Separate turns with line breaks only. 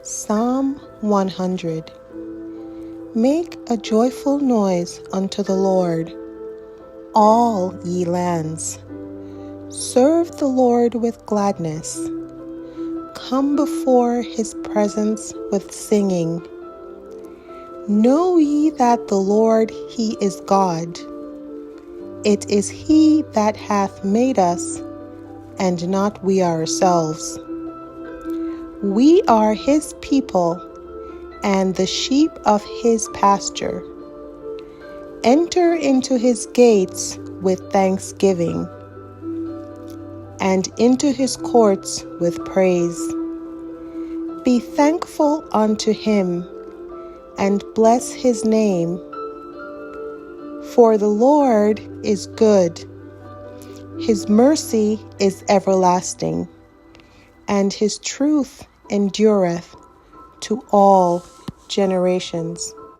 Psalm 100. Make a joyful noise unto the Lord, all ye lands. Serve the Lord with gladness. Come before his presence with singing. Know ye that the Lord, he is God. It is he that hath made us, and not we ourselves. We are his people, and the sheep of his pasture. Enter into his gates with thanksgiving, and into his courts with praise. Be thankful unto him, and bless his name. For the Lord is good, his mercy is everlasting, and his truth endureth to all generations.